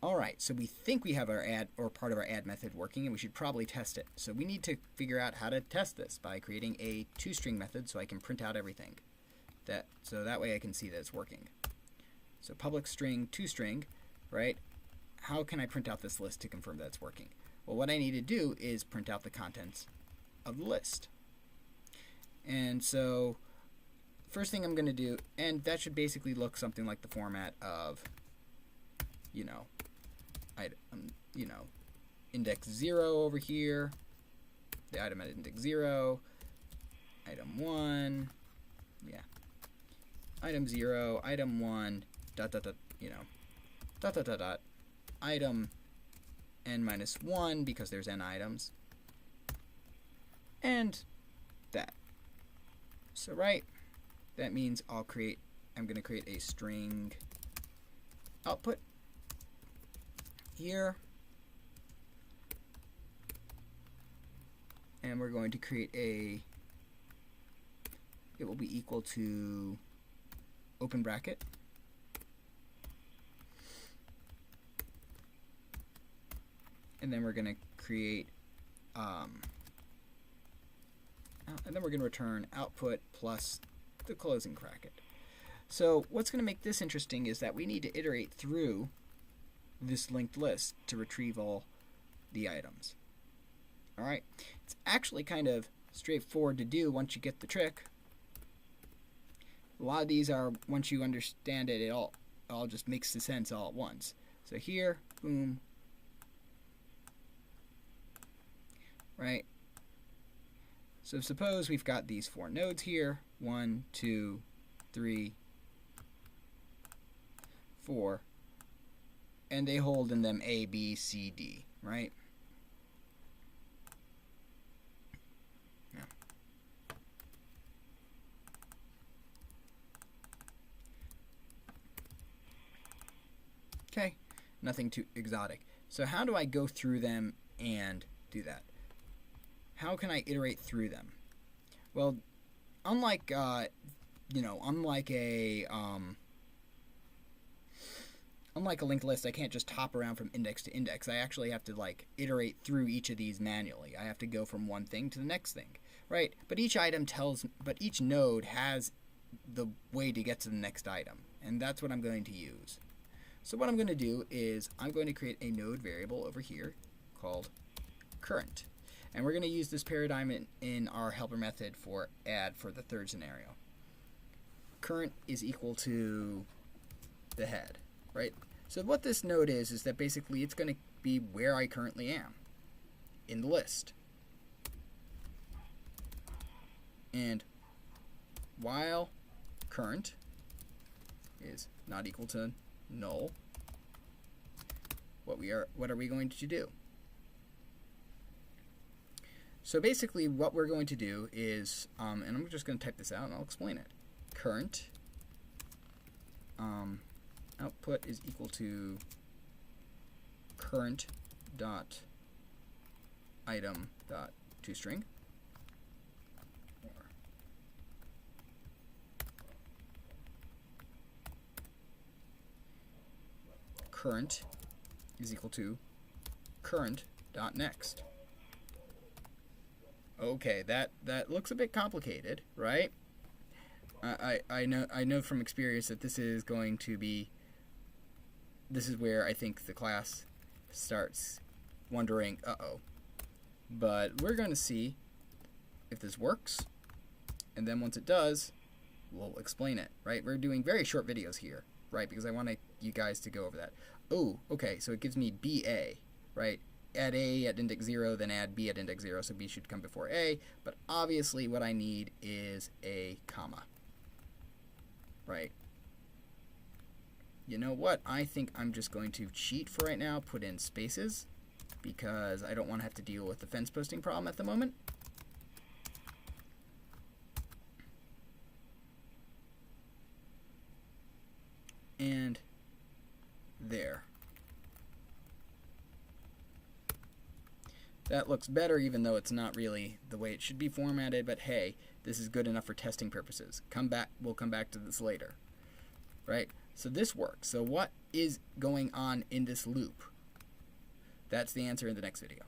Alright, so we think we have our add, or part of our add method working, and we should probably test it. So we need to figure out how to test this by creating a toString method so I can print out everything. So that way I can see that it's working. So public string toString, right? How can I print out this list to confirm that it's working? Well, what I need to do is print out the contents of the list. And so first thing I'm going to do, and that should basically look something like the format of, index 0 over here, the item at index 0, item 1, yeah, item 0, item 1, dot, dot, dot, dot, dot, dot, dot, item n minus 1 because there's n items, and that. So, right, that means I'm going to create a string output here, and we're going to create it will be equal to open bracket and then we're going to create and then we're going to return output plus the closing bracket. So what's going to make this interesting is that we need to iterate through this linked list to retrieve all the items. Alright, it's actually kind of straightforward to do once you get the trick. A lot of these are, once you understand it, it all just makes the sense all at once. So here, boom, right? So suppose we've got these 4 nodes here, 1, 2, 3, 4, and they hold in them A, B, C, D, right? Yeah. Okay, nothing too exotic. So how do I go through them and do that? How can I iterate through them? Well, unlike a linked list, I can't just hop around from index to index. I actually have to iterate through each of these manually. I have to go from one thing to the next thing, right? But each node has the way to get to the next item, and that's what I'm going to use. So what I'm going to do is I'm going to create a node variable over here called current. And we're going to use this paradigm in our helper method for add for the third scenario. Current is equal to the head, right? So what this node is that basically it's going to be where I currently am in the list. And while current is not equal to null, what are we going to do? So basically what we're going to do is, and I'm just going to type this out and I'll explain it. Current output is equal to current dot item dot toString. Current is equal to current dot next. Okay, that looks a bit complicated, right? I know from experience that this is where I think the class starts wondering, uh-oh. But we're going to see if this works, and then once it does, we'll explain it, right? We're doing very short videos here, right? Because I want you guys to go over that. Oh, okay, so it gives me BA, right? Add A at index 0, then add B at index 0, so B should come before A, but obviously what I need is a comma, right? You know what? I think I'm just going to cheat for right now, put in spaces, because I don't want to have to deal with the fence posting problem at the moment. And there. That looks better, even though it's not really the way it should be formatted, but hey, this is good enough for testing purposes. We'll come back to this later, right? So this works. So what is going on in this loop? That's the answer in the next video.